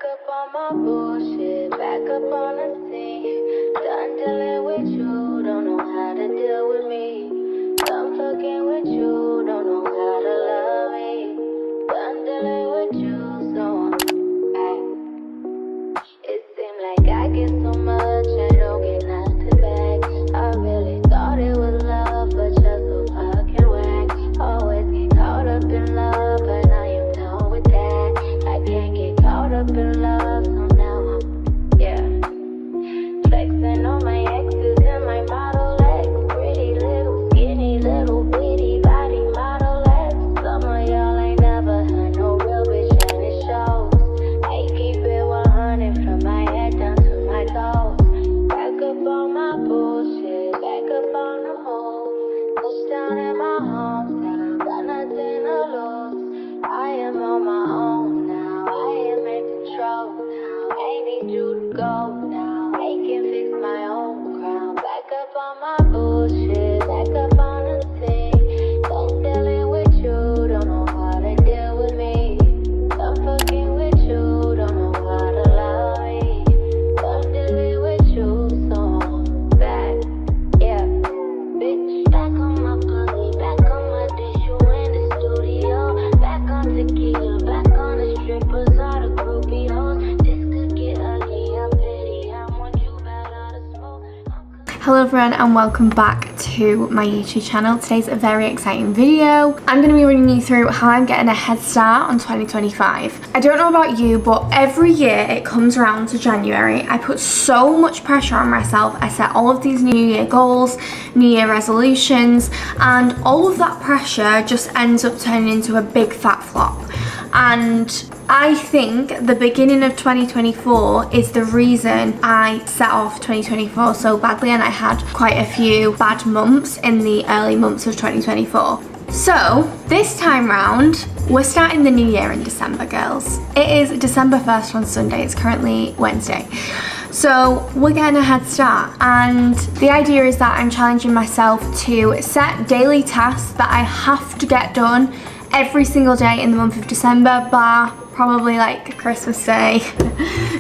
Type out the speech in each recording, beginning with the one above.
up on my bullshit, back up on the scene. Done dealing with you, don't know how to deal with me. Done fucking with you, don't know how to love me. Done dealing with you, so it seemed like I get so much, I don't get nothing back. I really thought it was love, but you're so fucking whack. Always get caught up in love, but now you're done with that. I can't get caught up in love, so now I'm, flexing on my exes and my Model X. Pretty little, skinny, little bitty body Model X. Some of y'all ain't never had no real bitch and it shows. I keep it 100 from my head down to my toes. Back up on my bullshit, back up on the move. Touchdown in my hometown, got nothing to lose. I am on my own now, I am in control now. I need you to go now, I can fix my own crown. Back up on my bullshit, back up on the scene. Don't dealing with you, don't know how to deal with me. I'm fucking with you, don't know how to love me. I'm dealing with you, so I'm back, bitch. Back on my bully, back on my dish, you in the studio. Back on tequila, back on the strippers, all the groupie hoes. This could get ugly, I'm petty, I want you bad out of smoke. Hello everyone and welcome back to my YouTube channel. Today's a very exciting video. I'm going to be running you through how I'm getting a head start on 2025. I don't know about you, but every year it comes around to January, I put so much pressure on myself. I set all of these New Year goals, New Year resolutions, and all of that pressure just ends up turning into a big fat flop. And I think the beginning of 2024 is the reason I set off 2024 so badly, and I had quite a few bad months in the early months of 2024. So this time round, we're starting the new year in December, girls. It is December 1st on Sunday, it's currently Wednesday. So we're getting a head start, and the idea is that I'm challenging myself to set daily tasks that I have to get done every single day in the month of December, bar probably like Christmas Day,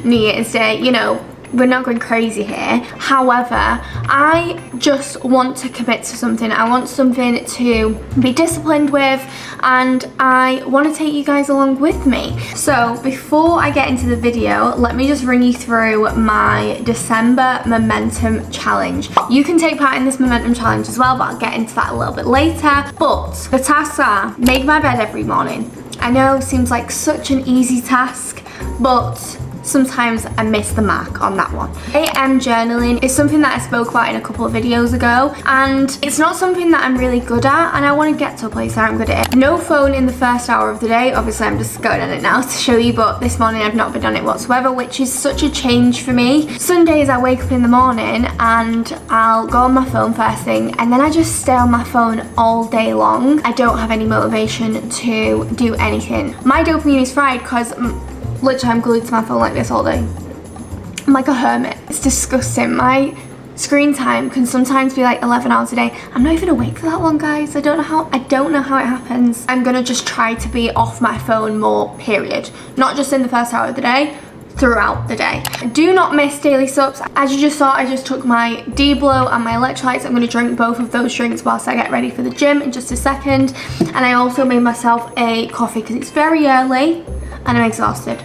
New Year's Day, you know, we're not going crazy here. However, I just want to commit to something. I want something to be disciplined with, and I want to take you guys along with me. So before I get into the video, let me just run you through my December momentum challenge. You can take part in this momentum challenge as well, but I'll get into that a little bit later. But the tasks are: make my bed every morning. I know, seems like such an easy task, but sometimes I miss the mark on that one. AM journaling is something that I spoke about in a couple of videos ago, and it's not something that I'm really good at, and I want to get to a place where I'm good at it. No phone in the first hour of the day. Obviously I'm just going on it now to show you, but this morning I've not been on it whatsoever, which is such a change for me. Sundays I wake up in the morning and I'll go on my phone first thing, and then I just stay on my phone all day long. I don't have any motivation to do anything. My dopamine is fried because literally I'm glued to my phone like this all day. I'm like a hermit. It's disgusting. My screen time can sometimes be like 11 hours a day. I'm not even awake for that long, guys. I don't know how it happens. I'm gonna just try to be off my phone more, period. Not just in the first hour of the day, throughout the day. Do not miss daily sups. As you just saw, I just took my D-Blow and my electrolytes. I'm gonna drink both of those drinks whilst I get ready for the gym in just a second. And I also made myself a coffee because it's very early and I'm exhausted.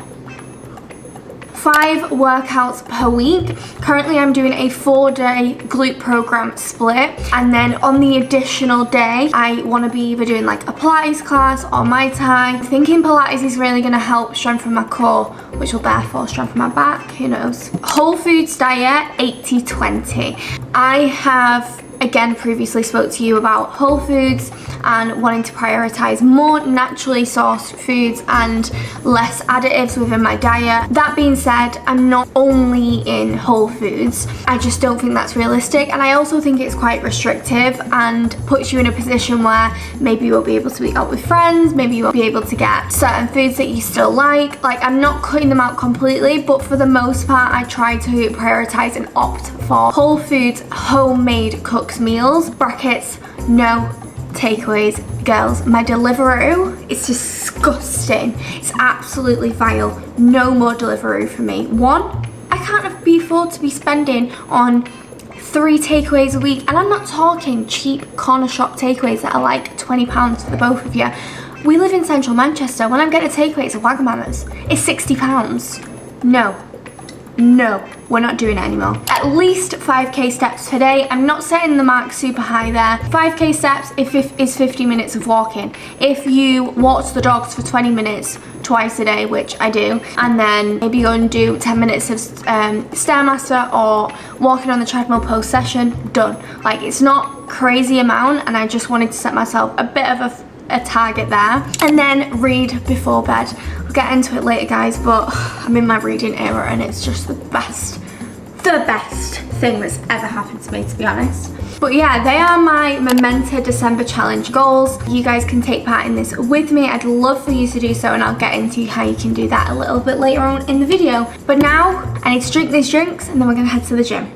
5 workouts per week. Currently I'm doing a 4-day glute program split, and then on the additional day I want to be either doing like a Pilates class or Muay Thai. I'm thinking Pilates is really going to help strengthen my core, which will therefore strengthen my back, who knows. Whole foods diet 80-20. I have again previously spoke to you about whole foods and wanting to prioritize more naturally sourced foods and less additives within my diet. That being said, I'm not only in whole foods. I just don't think that's realistic, and I also think it's quite restrictive and puts you in a position where maybe you won't be able to eat out with friends, maybe you won't be able to get certain foods that you still like. Like, I'm not cutting them out completely, but for the most part I try to prioritize and opt for whole foods, homemade cooked meals, brackets, no takeaways, Girls, my Deliveroo is disgusting. It's absolutely vile. No more Deliveroo for me. One, I can't be afford to be spending on 3 takeaways a week, and I'm not talking cheap corner shop takeaways that are like £20 for the both of you. We live in central Manchester. When I'm getting a takeaway, it's a Wagamama's. It's £60. No, we're not doing it anymore. At least 5k steps per day. I'm not setting the mark super high there. 5k steps is 50 minutes of walking. If you walk the dogs for 20 minutes twice a day, which I do, and then maybe go and do 10 minutes of Stairmaster or walking on the treadmill post session, done. Like, it's not crazy amount, and I just wanted to set myself a bit of a target there. And then read before bed. We'll get into it later, guys, but I'm in my reading era and it's just the best thing that's ever happened to me, to be honest. But yeah, they are my Memento December challenge goals. You guys can take part in this with me. I'd love for you to do so, and I'll get into how you can do that a little bit later on in the video. But now I need to drink these drinks and then we're gonna head to the gym.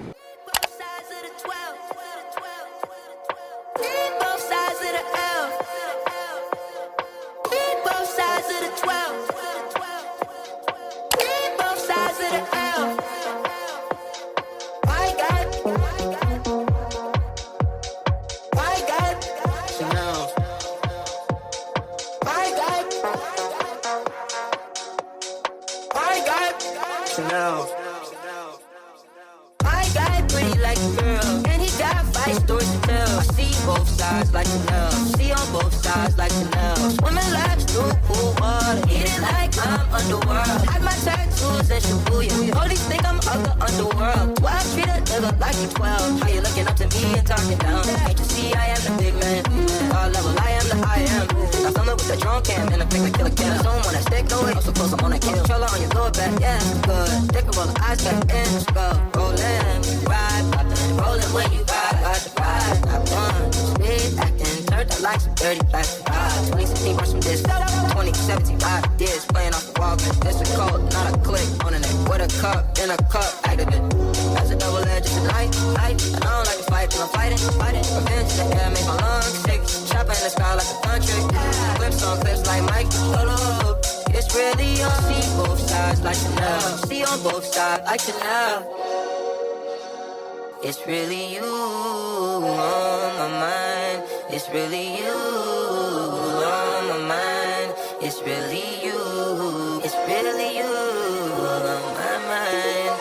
Like some dirty plastic. 2016 brush from this. 2017 ideas playing off the wall. This a cult, not a click. On a neck with a cup, in a cup. Activate. That's a double edge tonight. I don't like to fight till I'm fighting. Revenge in the air, make my lungs sick. Chopper in the sky like a country. Clips on clips like Mike. Lolo. It's really on. See both sides like Chanel. See on both sides like Chanel. It's really you on my mind. It's really you on my mind. It's really you. It's really you on my mind.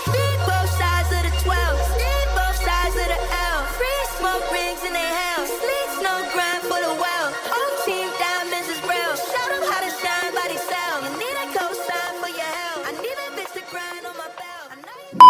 Read both sides of the 12. Read both sides of the L. Free smoke rings in their house. Sleeps no grind for the well. Whole team diamonds is real. Show them how to shine by themselves. You need a cosign for your help. I need a bitch to grind on my belt. I know you.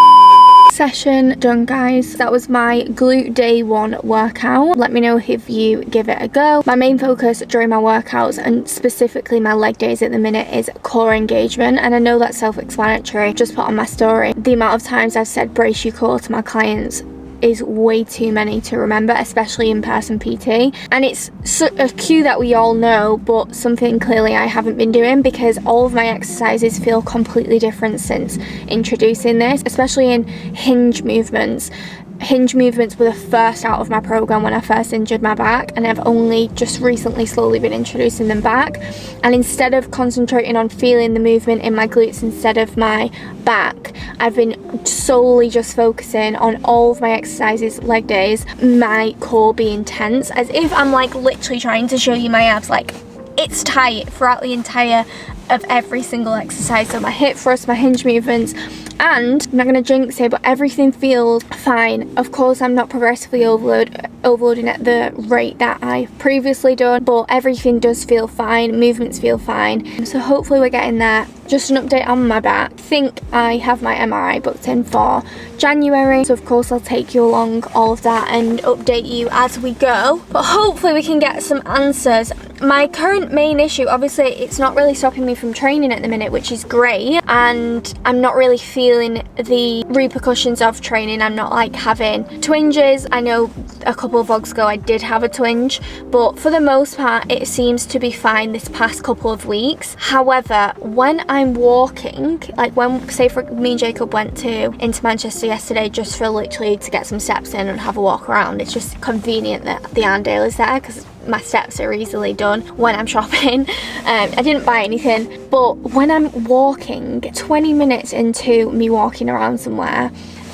Session done, guys. That was my glute day 1 workout. Let me know if you give it a go. My main focus during my workouts, and specifically my leg days at the minute, is core engagement, and I know that's self-explanatory. Just put on my story the amount of times I've said brace your core to my clients is way too many to remember, especially in person PT, and it's a cue that we all know, but something clearly I haven't been doing, because all of my exercises feel completely different since introducing this, especially in hinge movements. Hinge movements were the first out of my program when I first injured my back, and I've only just recently slowly been introducing them back. And instead of concentrating on feeling the movement in my glutes instead of my back, I've been solely just focusing on all of my exercises, leg days, my core being tense, as if I'm like literally trying to show you my abs. Like, it's tight throughout the entire of every single exercise. So my hip thrust, my hinge movements, and I'm not going to jinx it, but everything feels fine. Of course, I'm not progressively overloading at the rate that I've previously done, but everything does feel fine, movements feel fine. So hopefully we're getting there. Just an update on my back. I think I have my MRI booked in for January, so of course I'll take you along all of that and update you as we go, but hopefully we can get some answers. My current main issue, obviously it's not really stopping me from training at the minute, which is great, and I'm not really feeling the repercussions of training. I'm not like having twinges. I know a couple of vlogs ago I did have a twinge, but for the most part it seems to be fine this past couple of weeks. However, when I'm walking, like when, say for me and Jacob went into Manchester yesterday just for literally to get some steps in and have a walk around, it's just convenient that the Arndale is there, because my steps are easily done when I'm shopping. I didn't buy anything, but when I'm walking, 20 minutes into me walking around somewhere,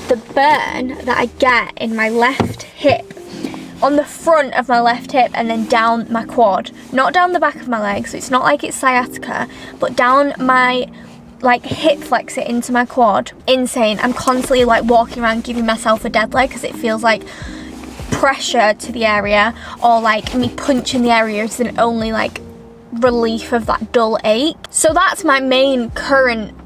the burn that I get in my left hip, on the front of my left hip and then down my quad, not down the back of my leg, so it's not like it's sciatica, but down my like hip flexor into my quad, insane. I'm constantly like walking around giving myself a dead leg because it feels like pressure to the area, or like me punching the area is an only like relief of that dull ache. So that's my main current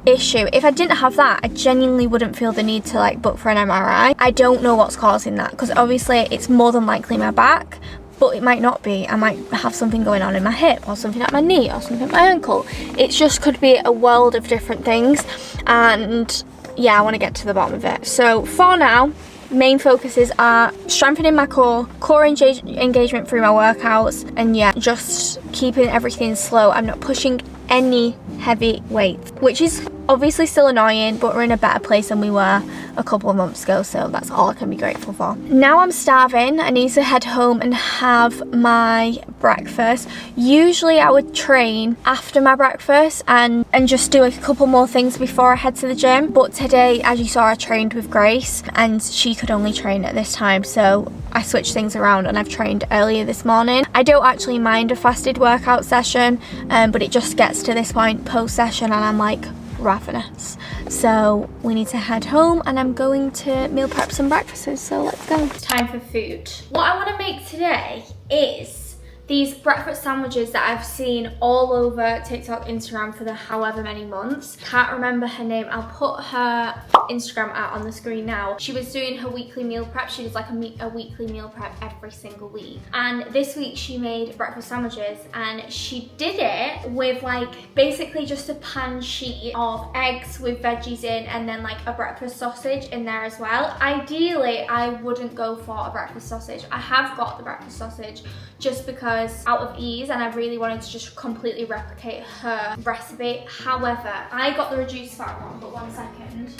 issue. If I didn't have that, I genuinely wouldn't feel the need to like book for an MRI. I don't know what's causing that, because obviously it's more than likely my back, but it might not be. I might have something going on in my hip, or something at my knee, or something at my ankle. It just could be a world of different things, and yeah, I want to get to the bottom of it. So for now, main focuses are strengthening my core engagement through my workouts, and yeah, just keeping everything slow. I'm not pushing any heavy weights, which is obviously still annoying, but we're in a better place than we were a couple of months ago, so that's all I can be grateful for. Now I'm starving. I need to head home and have my breakfast. Usually I would train after my breakfast and just do a couple more things before I head to the gym, but today, as you saw, I trained with Grace and she could only train at this time, so I switched things around and I've trained earlier this morning. I don't actually mind a fasted workout session, but it just gets to this point post session and I'm like ravenous. So we need to head home and I'm going to meal prep some breakfasts, so let's go. It's time for food. What I want to make today is these breakfast sandwiches that I've seen all over TikTok, Instagram for the however many months. Can't remember her name. I'll put her Instagram out on the screen now. She was doing her weekly meal prep. She does like a weekly meal prep every single week. And this week she made breakfast sandwiches, and she did it with like basically just a pan sheet of eggs with veggies in, and then like a breakfast sausage in there as well. Ideally, I wouldn't go for a breakfast sausage. I have got the breakfast sausage just because out of ease, and I really wanted to just completely replicate her recipe. However, I got the reduced fat one, but 1 second.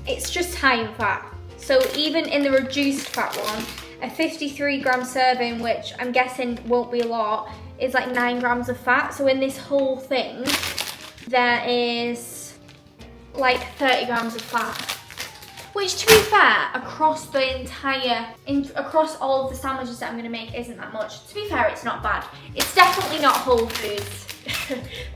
It's just high in fat. So even in the reduced fat one, a 53-gram serving, which I'm guessing won't be a lot, is like 9 grams of fat. So in this whole thing, there is like 30 grams of fat. Which, to be fair, across all of the sandwiches that I'm going to make isn't that much. To be fair, it's not bad. It's definitely not Whole Foods.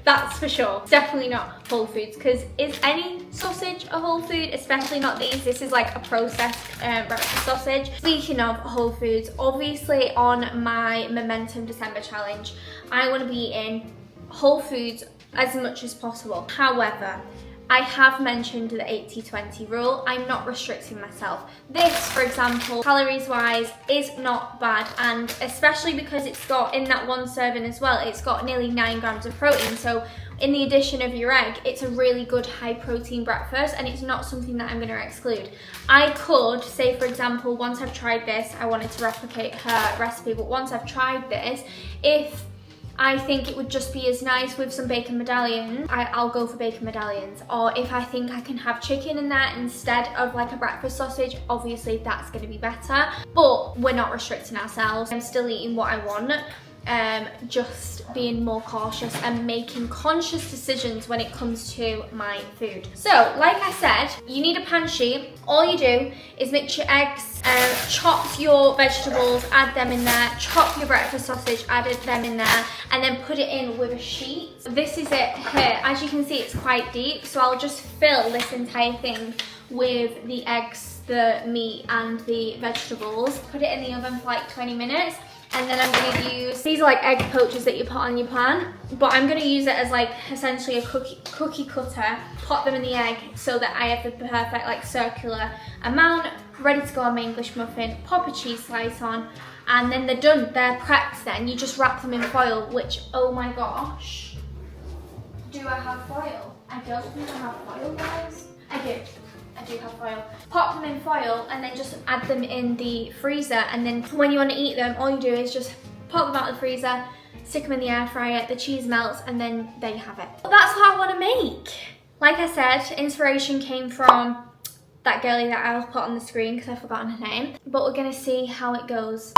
That's for sure. It's definitely not Whole Foods, because is any sausage a Whole Food? Especially not these. This is like a processed breakfast sausage. Speaking of Whole Foods, obviously on my Momentum December challenge, I want to be eating Whole Foods as much as possible. However, I have mentioned the 80-20 rule. I'm not restricting myself. This, for example, calories wise, is not bad, and especially because it's got, in that one serving as well, it's got nearly 9 grams of protein. So in the addition of your egg, it's a really good high protein breakfast, and it's not something that I'm going to exclude. I could say, for example, once I've tried this, I wanted to replicate her recipe, but once I've tried this, if I think it would just be as nice with some bacon medallions, I'll go for bacon medallions. Or if I think I can have chicken in there instead of like a breakfast sausage, obviously that's going to be better. But we're not restricting ourselves. I'm still eating what I want. Just being more cautious and making conscious decisions when it comes to my food. So, like I said, you need a pan sheet. All you do is mix your eggs, chop your vegetables, add them in there, chop your breakfast sausage, add them in there, and then put it in with a sheet. This is it here. As you can see, it's quite deep, so I'll just fill this entire thing with the eggs, the meat, and the vegetables. Put it in the oven for like 20 minutes. And then I'm going to use, these are like egg poachers that you put on your pan, but I'm going to use it as like essentially a cookie cutter, pop them in the egg so that I have the perfect like circular amount, ready to go on my English muffin, pop a cheese slice on, and then they're done, they're prepped then. You just wrap them in foil, which, oh my gosh, do I have foil? I don't think I have foil, guys. I do have foil. Pop them in foil and then just add them in the freezer, and then when you want to eat them, all you do is just pop them out of the freezer, stick them in the air fryer, the cheese melts, and then there you have it. But that's what I want to make. Like I said, inspiration came from that girlie that I'll put on the screen because I've forgotten her name, but we're going to see how it goes.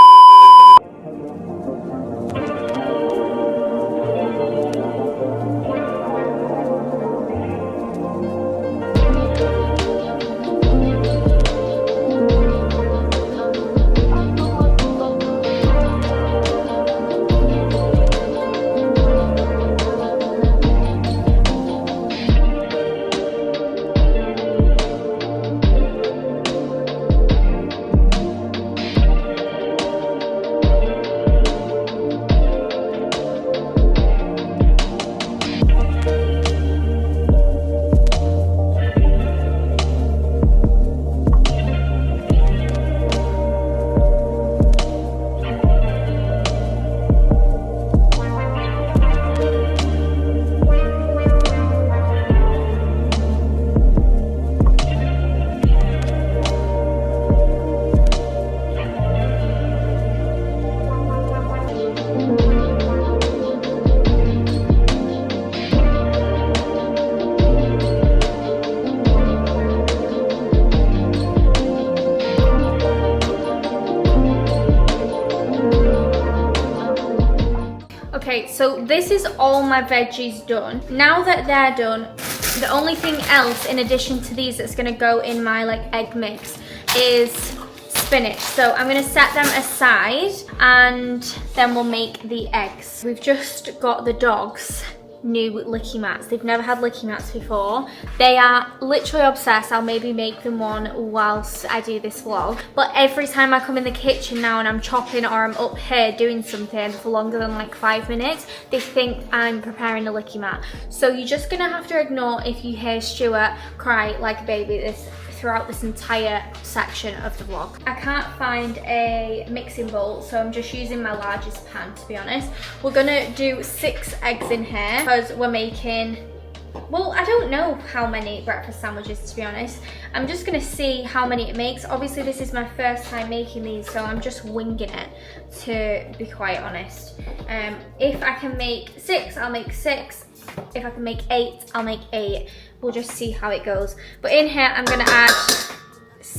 Okay, so this is all my veggies done. Now that they're done, the only thing else in addition to these that's gonna go in my like egg mix is spinach. So I'm gonna set them aside and then we'll make the eggs. We've just got the dogs new licky mats. They've never had licky mats before. They are literally obsessed. I'll maybe make them one whilst I do this vlog. But every time I come in the kitchen now and I'm chopping or I'm up here doing something for longer than like 5 minutes, they think I'm preparing a licky mat. So you're just gonna have to ignore if you hear Stuart cry like a baby throughout this entire section of the vlog. I can't find a mixing bowl, so I'm just using my largest pan, to be honest. We're gonna do 6 eggs in here because we're making, well, I don't know how many breakfast sandwiches, to be honest. I'm just gonna see how many it makes. Obviously this is my first time making these, so I'm just winging it, to be quite honest. If I can make 6, I'll make 6. If I can make 8, I'll make 8. We'll just see how it goes. But in here, I'm gonna add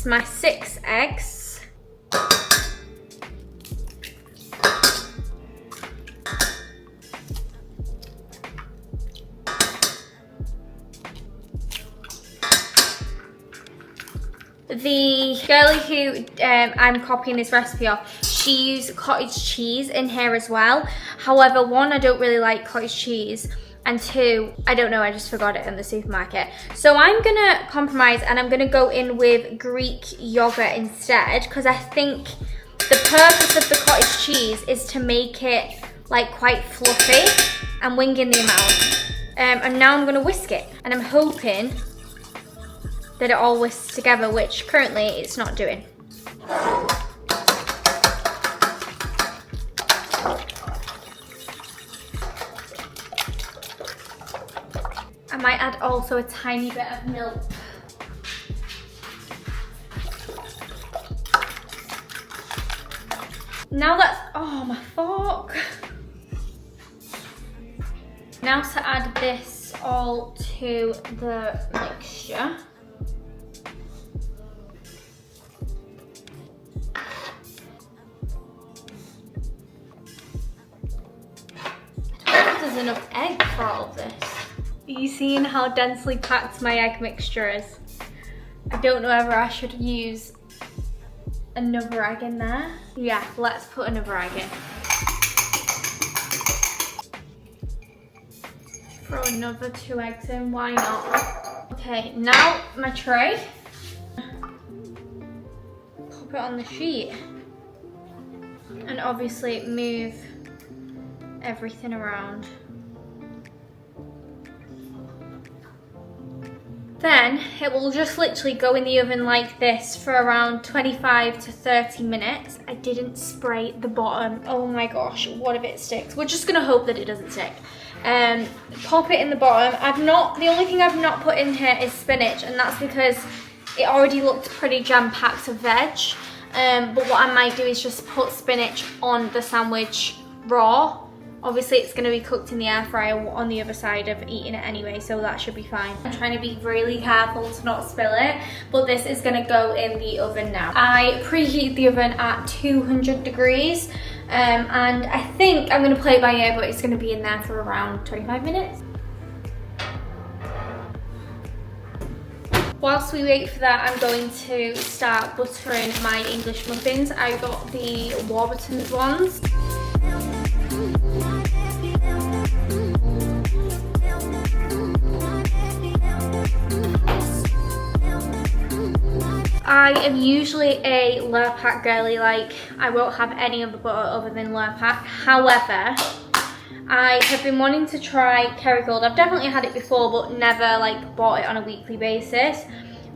my 6 eggs. The girlie who I'm copying this recipe off, she used cottage cheese in here as well. However, 1, I don't really like cottage cheese. And 2, I don't know, I just forgot it in the supermarket. So I'm gonna compromise and I'm gonna go in with Greek yogurt instead, because I think the purpose of the cottage cheese is to make it like quite fluffy. I'm winging the amount. And now I'm gonna whisk it. And I'm hoping that it all whisks together, which currently it's not doing. I might add also a tiny bit of milk. Now that's, oh my fork. Now to add this all to the mixture. I don't know if there's enough egg for all of this. Are you seeing how densely packed my egg mixture is? I don't know whether I should use another egg in there. Yeah, let's put another egg in. Throw another 2 eggs in, why not? Okay, now my tray. Pop it on the sheet. And obviously move everything around. Then it will just literally go in the oven like this for around 25 to 30 minutes. I didn't spray the bottom. Oh my gosh, what if it sticks? We're just gonna hope that it doesn't stick. Pop it in the bottom. The only thing I've not put in here is spinach, and that's because it already looked pretty jam-packed of veg. But what I might do is just put spinach on the sandwich raw. Obviously it's going to be cooked in the air fryer on the other side of eating it anyway, so that should be fine. I'm trying to be really careful to not spill it, but this is going to go in the oven now. I preheat the oven at 200 degrees And I think I'm going to play it by ear, but it's going to be in there for around 25 minutes. Whilst we wait for that, I'm going to start buttering my English muffins. I got the Warburton's ones. I am usually a Lurpak girly, like I won't have any other butter other than Lurpak. However, I have been wanting to try Kerrygold. I've definitely had it before, but never like bought it on a weekly basis.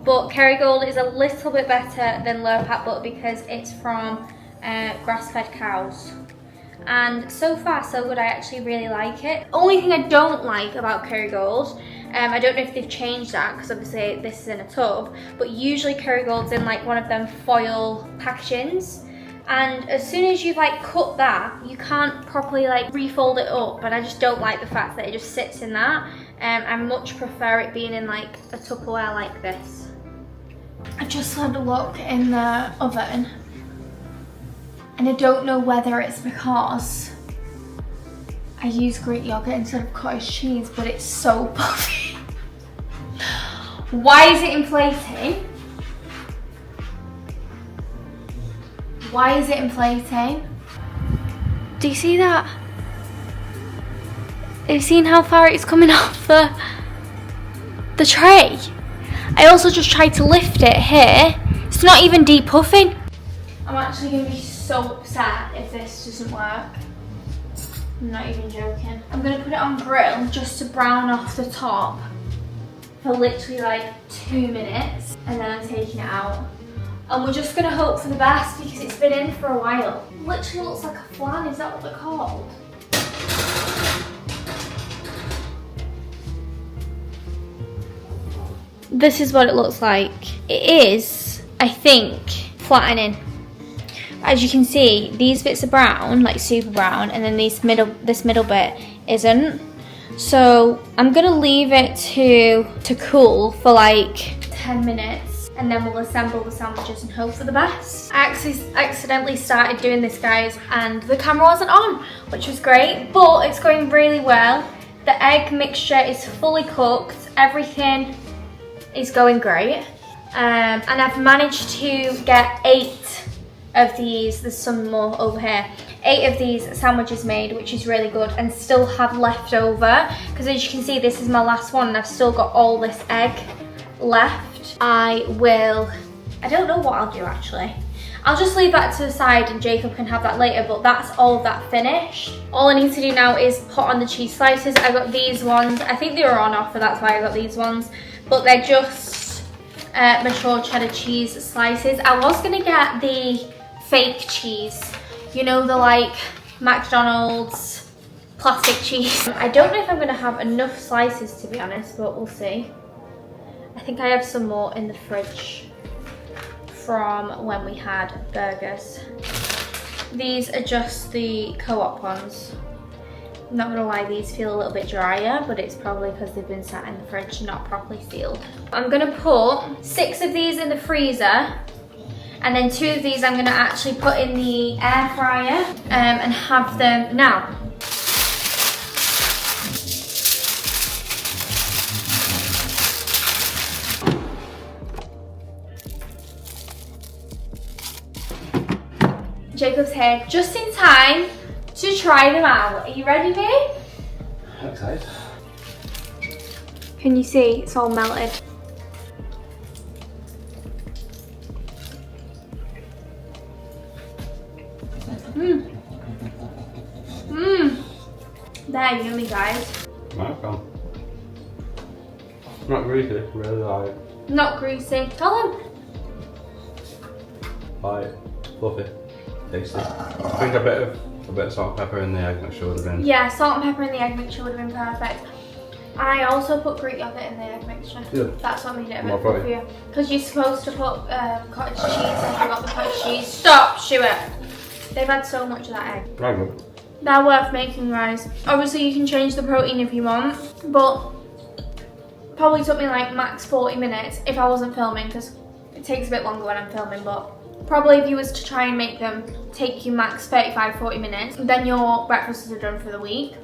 But Kerrygold is a little bit better than Lurpak butter because it's from grass-fed cows. And so far so good, I actually really like it. Only thing I don't like about Kerrygold, I don't know if they've changed that because obviously this is in a tub, but usually Kerrygold's in like one of them foil packagings. And as soon as you've like cut that, you can't properly like refold it up, and I just don't like the fact that it just sits in that. I much prefer it being in like a Tupperware like this. I just had a look in the oven, and I don't know whether it's because I use Greek yogurt instead of cottage cheese, but it's so puffy. Why is it inflating? Why is it inflating? Do you see that? Have you seen how far it's coming off the tray? I also just tried to lift it here. It's not even depuffing. I'm actually going to be so upset if this doesn't work. I'm not even joking. I'm going to put it on grill just to brown off the top for literally like 2 minutes, and then I'm taking it out. And we're just going to hope for the best because it's been in for a while. It literally looks like a flan, is that what they're called? This is what it looks like. It is, I think, flattening. As you can see, these bits are brown, like super brown, and then this middle bit isn't. So I'm gonna leave it to cool for like 10 minutes, and then we'll assemble the sandwiches and hope for the best. I accidentally started doing this, guys, and the camera wasn't on, which was great, but it's going really well. The egg mixture is fully cooked, everything is going great, and I've managed to get 8 of these. There's some more over here. 8 of these sandwiches made, which is really good, and still have left over because, as you can see, this is my last one and I've still got all this egg left. I don't know what I'll do actually. I'll just leave that to the side and Jacob can have that later, but that's all of that finished. All I need to do now is put on the cheese slices. I got these ones. I think they were on offer, that's why I got these ones, but they're just mature cheddar cheese slices. I was gonna get the fake cheese, you know, the like McDonald's plastic cheese. I don't know if I'm gonna have enough slices, to be honest, but we'll see. I think I have some more in the fridge from when we had burgers. These are just the Co-op ones. I'm not gonna lie, these feel a little bit drier, but it's probably because they've been sat in the fridge, not properly sealed. I'm gonna put 6 of these in the freezer, and then 2 of these I'm gonna actually put in the air fryer and have them now. Jacob's here just in time to try them out. Are you ready, babe? I'm excited. Can you see it's all melted? They're yummy, guys. Right, come. Not greasy, really light. Not greasy. Tell them. Light, fluffy, tasty. I think a bit of salt and pepper in the egg mixture would have been. Yeah, salt and pepper in the egg mixture would have been perfect. I also put Greek yogurt in the egg mixture. Yeah. That's what made it a More bit probably. fluffier. Because you're supposed to put cottage cheese, and I got the cottage cheese. Stop, Stuart. They've had so much of that egg. Right, good. They're worth making, guys. Obviously, you can change the protein if you want, but probably took me like max 40 minutes if I wasn't filming, because it takes a bit longer when I'm filming, but Probably if you was to try and make them take you max 35-40 minutes, then your breakfasts are done for the week.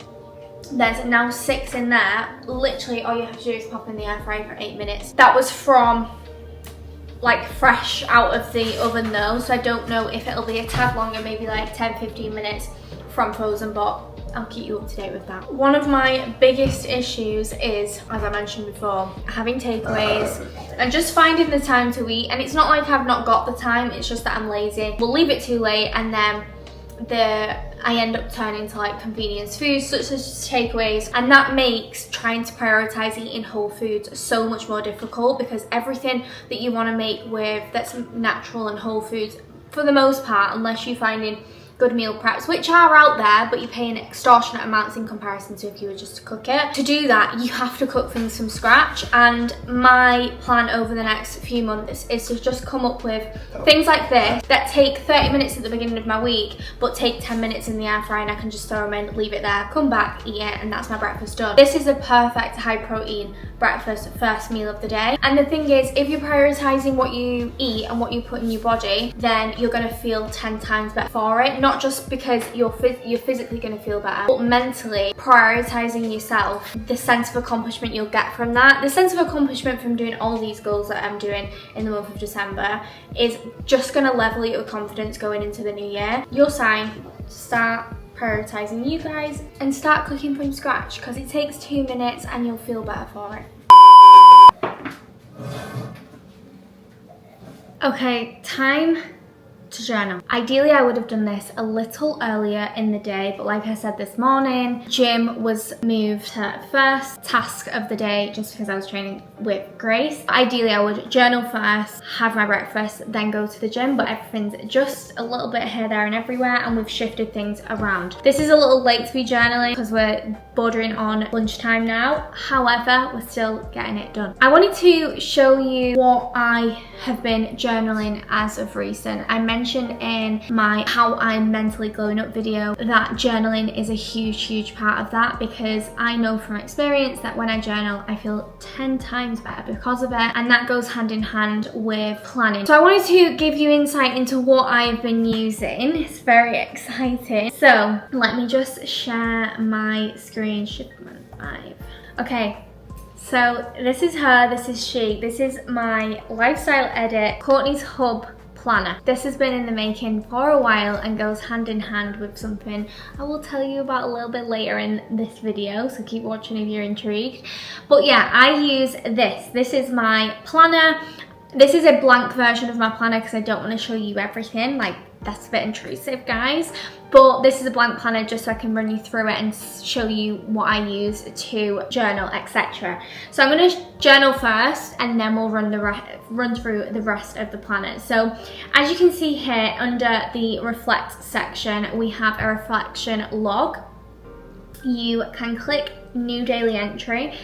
There's now 6 in there. Literally all you have to do is pop in the air fryer for 8 minutes. That was from like fresh out of the oven though, so I don't know if it'll be a tad longer, maybe like 10-15 minutes from frozen, but I'll keep you up to date with that. One of my biggest issues is, as I mentioned before, having takeaways and just finding the time to eat. And it's not like I've not got the time, it's just that I'm lazy. We'll leave it too late and then I end up turning to like convenience foods such as takeaways, and that makes trying to prioritize eating whole foods so much more difficult, because everything that you want to make with that's natural and whole foods, for the most part, unless you're finding good meal preps, which are out there, but you're paying extortionate amounts in comparison to if you were just to cook it. To do that, you have to cook things from scratch, and my plan over the next few months is to just come up with things like this that take 30 minutes at the beginning of my week, but take 10 minutes in the air fryer, and I can just throw them in, leave it there, come back, eat it, and that's my breakfast done. This is a perfect high protein breakfast first meal of the day. And the thing is, if you're prioritizing what you eat and what you put in your body, then you're gonna feel 10 times better for it. Not just because you're physically gonna feel better, but mentally prioritizing yourself, the sense of accomplishment you'll get from that, the sense of accomplishment from doing all these goals that I'm doing in the month of December is just gonna level your confidence going into the new year. Your sign to start prioritizing you guys and start cooking from scratch, because it takes 2 minutes and you'll feel better for it. Okay, time to journal. Ideally, I would have done this a little earlier in the day, but like I said this morning, gym was moved to first task of the day just because I was training with Grace. Ideally, I would journal first, have my breakfast, then go to the gym, but everything's just a little bit here, there, and everywhere, and we've shifted things around. This is a little late to be journaling because we're bordering on lunchtime now. However, we're still getting it done. I wanted to show you what I have been journaling as of recent. I mentioned in my how I'm mentally glowing up video that journaling is a huge part of that, because I know from experience that when I journal I feel 10 times better because of it, and that goes hand in hand with planning. So I wanted to give you insight into what I've been using. It's very exciting. So let me just share my screen. Shipment 5. Okay. So this is her, this is she. This is my lifestyle edit, Courtney's Hub planner. This has been in the making for a while and goes hand in hand with something I will tell you about a little bit later in this video, so keep watching if you're intrigued. But yeah, I use this. This is my planner. This is a blank version of my planner because I don't want to show you everything, like that's a bit intrusive, guys. But this is a blank planner just so I can run you through it and show you what I use to journal, etc. So I'm going to journal first and then we'll run through the rest of the planner. So as you can see here under the reflect section, we have a reflection log. You can click new daily entry,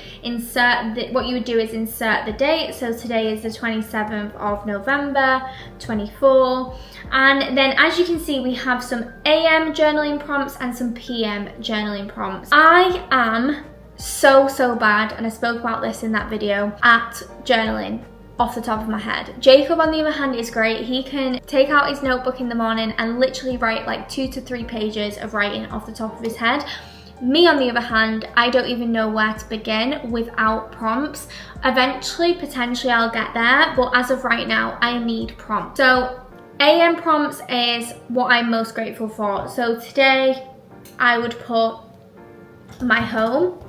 what you would do is insert the date. So today is the 27th of November 24, and then as you can see we have some AM journaling prompts and some PM journaling prompts. I am so bad, and I spoke about this in that video, at journaling off the top of my head. Jacob, on the other hand, is great. He can take out his notebook in the morning and literally write like 2 to 3 pages of writing off the top of his head. Me, on the other hand, I don't even know where to begin without prompts. Eventually, potentially I'll get there, but as of right now, I need prompts. So AM prompts is what I'm most grateful for. So today I would put my home.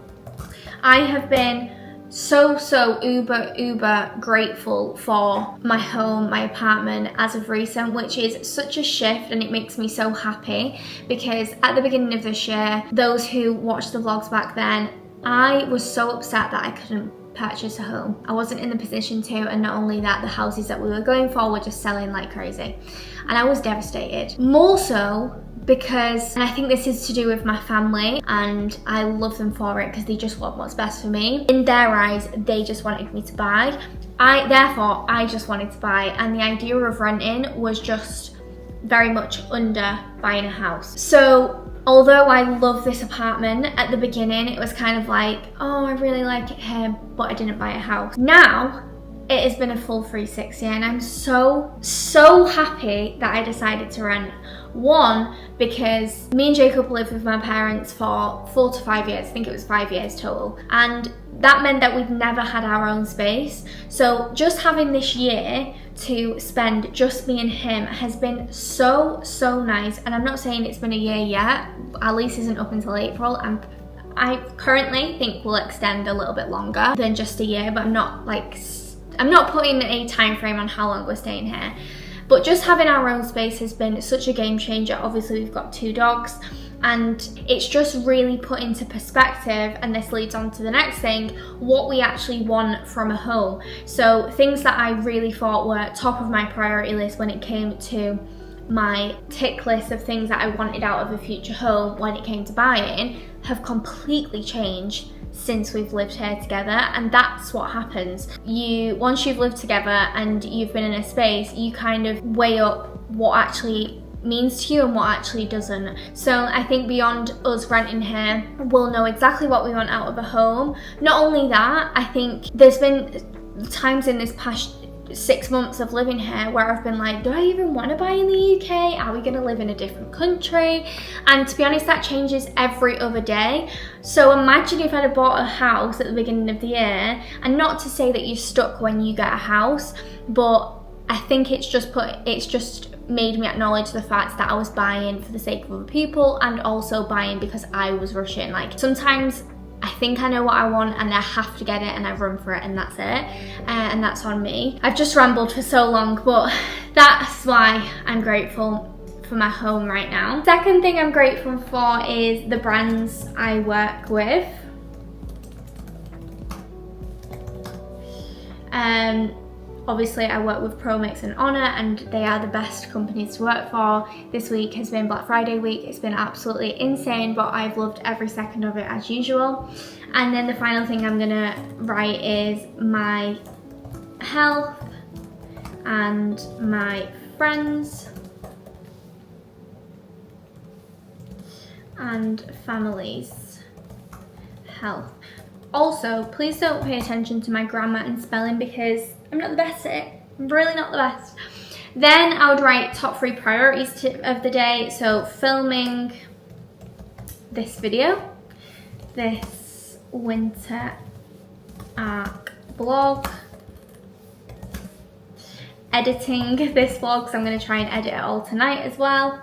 I have been so uber grateful for my home, my apartment as of recent, which is such a shift, and it makes me so happy because at the beginning of this year, those who watched the vlogs back then, I was so upset that I couldn't purchase a home. I wasn't in the position to, and not only that, the houses that we were going for were just selling like crazy, and I was devastated. More so because, and I think this is to do with my family, and I love them for it because they just want what's best for me. In their eyes, they just wanted me to buy. Therefore, I just wanted to buy, and the idea of renting was just very much under buying a house. So although I love this apartment, at the beginning it was kind of like, oh, I really like it here, but I didn't buy a house. Now, it has been a full 360, and I'm so happy that I decided to rent. One, because me and Jacob lived with my parents for 4 to 5 years. I think it was 5 years total, and that meant that we'd never had our own space. So just having this year to spend just me and him has been so nice. And I'm not saying it's been a year yet. Our lease isn't up until April, and I currently think we'll extend a little bit longer than just a year, but I'm not putting a time frame on how long we're staying here. But just having our own space has been such a game changer. Obviously we've got 2 dogs, and it's just really put into perspective, and this leads on to the next thing, what we actually want from a home. So things that I really thought were top of my priority list when it came to my tick list of things that I wanted out of a future home when it came to buying have completely changed since we've lived here together. And that's what happens. Once you've lived together and you've been in a space, you kind of weigh up what actually means to you and what actually doesn't. So I think beyond us renting here, we'll know exactly what we want out of a home. Not only that, I think there's been times in this past 6 months of living here where I've been like, do I even want to buy in the UK? Are we going to live in a different country? And to be honest, that changes every other day. So imagine if I'd have bought a house at the beginning of the year, and not to say that you're stuck when you get a house, but I think it's just made me acknowledge the fact that I was buying for the sake of other people, and also buying because I was rushing. Like, sometimes I think I know what I want and I have to get it, and I run for it, and that's it. And that's on me. I've just rambled for so long, but that's why I'm grateful for my home right now. Second thing I'm grateful for is the brands I work with. Obviously I work with ProMix and Oner, and they are the best companies to work for. This week has been Black Friday week. It's been absolutely insane, but I've loved every second of it as usual. And then the final thing I'm gonna write is my health and my friends and family's health. Also, please don't pay attention to my grammar and spelling because I'm not the best at it. I'm really not the best. Then I would write top 3 priorities of the day. So filming this video, this winter arc vlog, editing this vlog, because I'm going to try and edit it all tonight as well,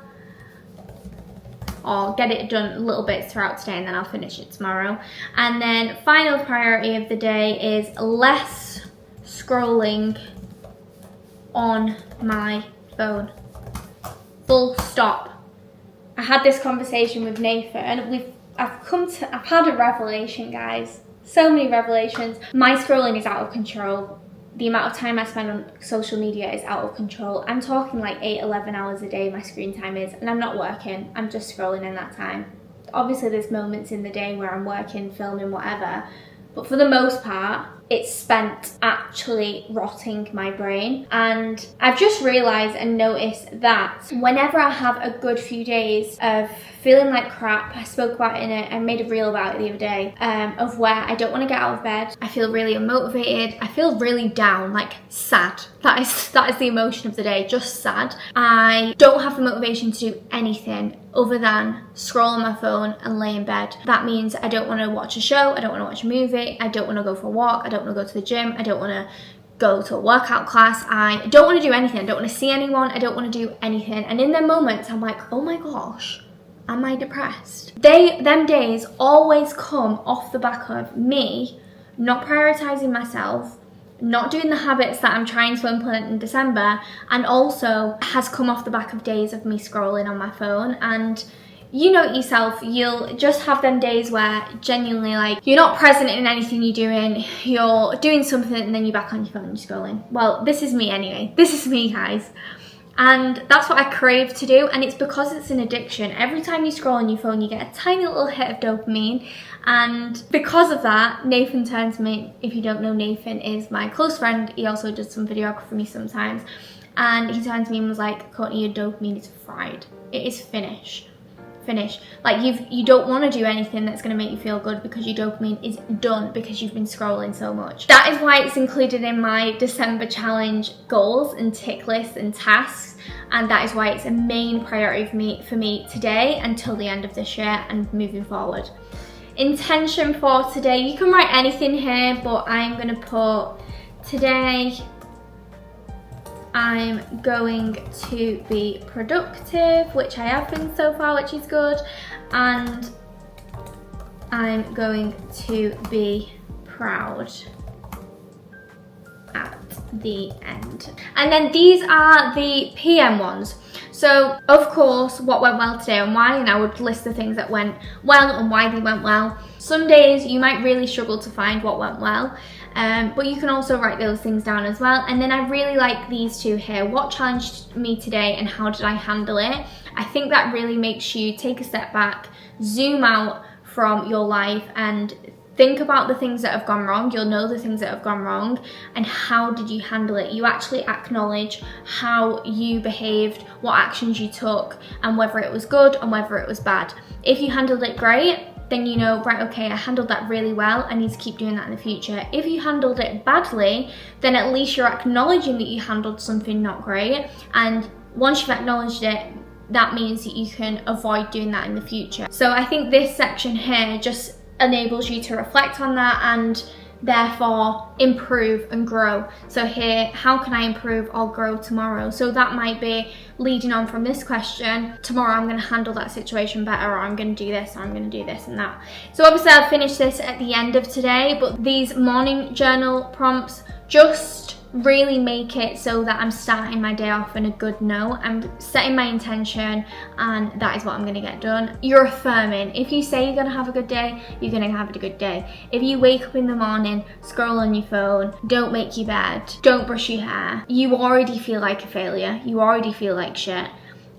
or get it done little bits throughout today and then I'll finish it tomorrow. And then final priority of the day is less scrolling on my phone. Full stop. I had this conversation with Nathan, and I've had a revelation, guys. So many revelations. My scrolling is out of control. The amount of time I spend on social media is out of control. I'm talking like 8-11 hours a day my screen time is, and I'm not working, I'm just scrolling in that time. Obviously there's moments in the day where I'm working, filming, whatever, but for the most part it's spent actually rotting my brain. And I've just realised and noticed that whenever I have a good few days of feeling like crap, I spoke about it I made a reel about it the other day, of where I don't want to get out of bed, I feel really unmotivated, I feel really down, like sad. That is the emotion of the day, just sad. I don't have the motivation to do anything other than scroll on my phone and lay in bed. That means I don't want to watch a show, I don't want to watch a movie, I don't want to go for a walk, I don't want to go to the gym, I don't want to go to a workout class, I don't want to do anything, I don't want to see anyone, I don't want to do anything. And in them moments I'm like, oh my gosh, am I depressed? Them days always come off the back of me not prioritizing myself, not doing the habits that I'm trying to implement in December, and also has come off the back of days of me scrolling on my phone. And you know yourself, you'll just have them days where genuinely like you're not present in anything you're doing something and then you're back on your phone and you're scrolling. Well, this is me anyway. This is me, guys. And that's what I crave to do, and it's because it's an addiction. Every time you scroll on your phone, you get a tiny little hit of dopamine, and because of that, Nathan turned to me. If you don't know, Nathan is my close friend. He also does some videography for me sometimes, and he turned to me and was like, Courtney, your dopamine is fried. It is finished. finish. Like you don't want to do anything that's going to make you feel good because your dopamine is done because you've been scrolling so much. That is why it's included in my December challenge goals and tick lists and tasks, and that is why it's a main priority for me today until the end of this year and moving forward. Intention for today, you can write anything here, but I'm going to put today I'm going to be productive, which I have been so far, which is good, and I'm going to be proud at the end. And then these are the PM ones. So of course what went well today and why, and I would list the things that went well and why they went well. Some days you might really struggle to find what went well, but you can also write those things down as well. And then I really like these two here. What challenged me today and how did I handle it? I think that really makes you take a step back, zoom out from your life and think about the things that have gone wrong. You'll know the things that have gone wrong and how did you handle it. You actually acknowledge how you behaved, what actions you took, and whether it was good and whether it was bad. If you handled it great, then you know, right, okay, I handled that really well, I need to keep doing that in the future. If you handled it badly, then at least you're acknowledging that you handled something not great, and once you've acknowledged it, that means that you can avoid doing that in the future. So I think this section here just enables you to reflect on that and therefore improve and grow. So here, how can I improve or grow tomorrow? So that might be leading on from this question, tomorrow I'm going to handle that situation better, or I'm going to do this, or I'm going to do this and that. So obviously I'll finish this at the end of today, but these morning journal prompts just really make it so that I'm starting my day off in a good note. I'm setting my intention and that is what I'm going to get done. You're affirming. If you say you're going to have a good day, you're going to have a good day. If you wake up in the morning, scroll on your phone, don't make your bed, don't brush your hair, you already feel like a failure, you already feel like shit,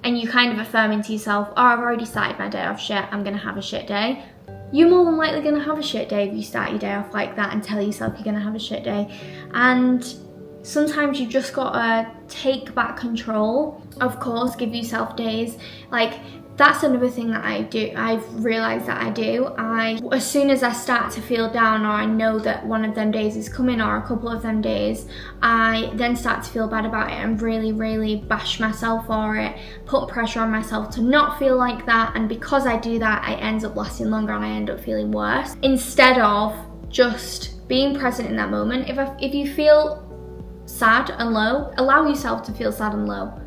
and you kind of affirming to yourself, oh, I've already started my day off shit, I'm going to have a shit day. You're more than likely going to have a shit day if you start your day off like that and tell yourself you're going to have a shit day. And sometimes you've just got to take back control. Of course, give yourself days. Like, that's another thing that I do. I've realised that I do. As soon as I start to feel down, or I know that one of them days is coming, or a couple of them days, I then start to feel bad about it and really bash myself for it, put pressure on myself to not feel like that. And because I do that, I end up lasting longer and I end up feeling worse. Instead of just being present in that moment. If you feel sad and low, allow yourself to feel sad and low.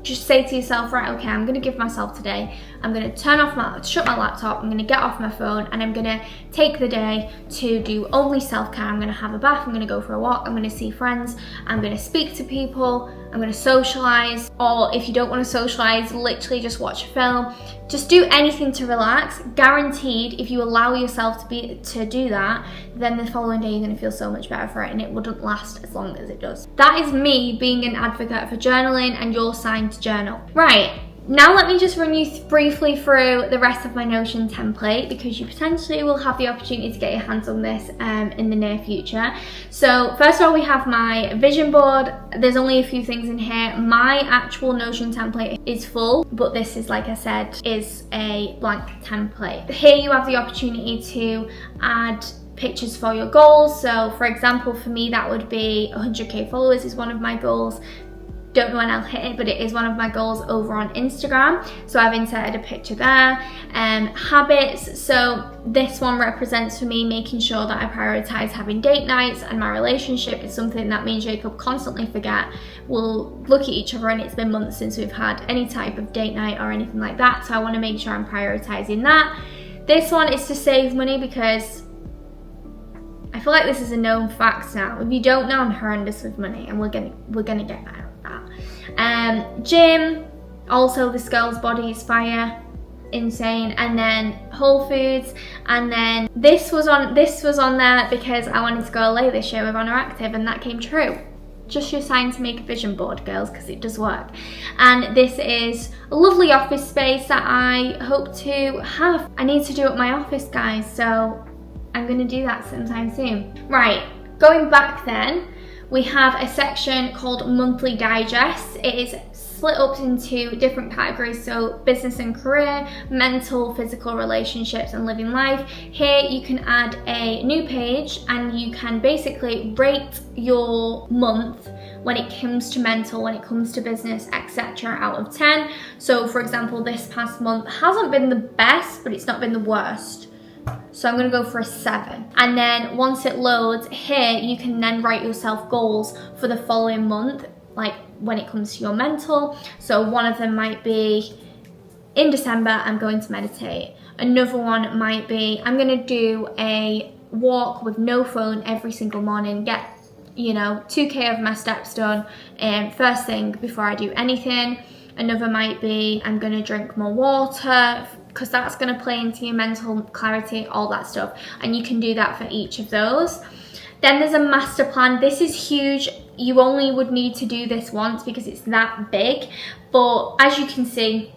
Just say to yourself, right, okay, I'm going to give myself today. I'm going to shut my laptop, I'm going to get off my phone, and I'm going to take the day to do only self-care. I'm going to have a bath, I'm going to go for a walk, I'm going to see friends, I'm going to speak to people, I'm going to socialise, or if you don't want to socialise, literally just watch a film. Just do anything to relax. Guaranteed, if you allow yourself to do that, then the following day you're going to feel so much better for it, and it wouldn't last as long as it does. That is me being an advocate for journaling and your sign to journal. Right. Now let me just run you briefly through the rest of my Notion template, because you potentially will have the opportunity to get your hands on this in the near future. So first of all, we have my vision board. There's only a few things in here. My actual Notion template is full, but this is, like I said, is a blank template. Here you have the opportunity to add pictures for your goals. So for example, for me, that would be 100k followers is one of my goals. Don't know when I'll hit it, but it is one of my goals over on Instagram. So I've inserted a picture there. Habits, so this one represents for me making sure that I prioritize having date nights, and my relationship is something that me and Jacob constantly forget. We'll look at each other and it's been months since we've had any type of date night or anything like that. So I want to make sure I'm prioritizing that. This one is to save money, because I feel like this is a known fact now. If you don't know, I'm horrendous with money, and we're gonna get better. Gym, also this girl's body is fire, insane. And then Whole Foods, and then this was on there because I wanted to go away this year with Honor Active, and that came true. Just your sign to make a vision board, girls, because it does work. And this is a lovely office space that I hope to have. I need to do at my office, guys, so I'm gonna do that sometime soon. Right, going back then, we have a section called Monthly Digest. It is split up into different categories, so business and career, mental, physical, relationships, and living life. Here you can add a new page and you can basically rate your month when it comes to mental, when it comes to business, etc. out of 10. So for example, this past month hasn't been the best, but it's not been the worst. So I'm gonna go for a 7. And then once it loads, here you can then write yourself goals for the following month, like when it comes to your mental. So one of them might be, in December, I'm going to meditate. Another one might be, I'm gonna do a walk with no phone every single morning, get 2K of my steps done first thing before I do anything. Another might be, I'm gonna drink more water, because that's gonna play into your mental clarity, all that stuff. And you can do that for each of those. Then there's a master plan. This is huge. You only would need to do this once because it's that big. But as you can see,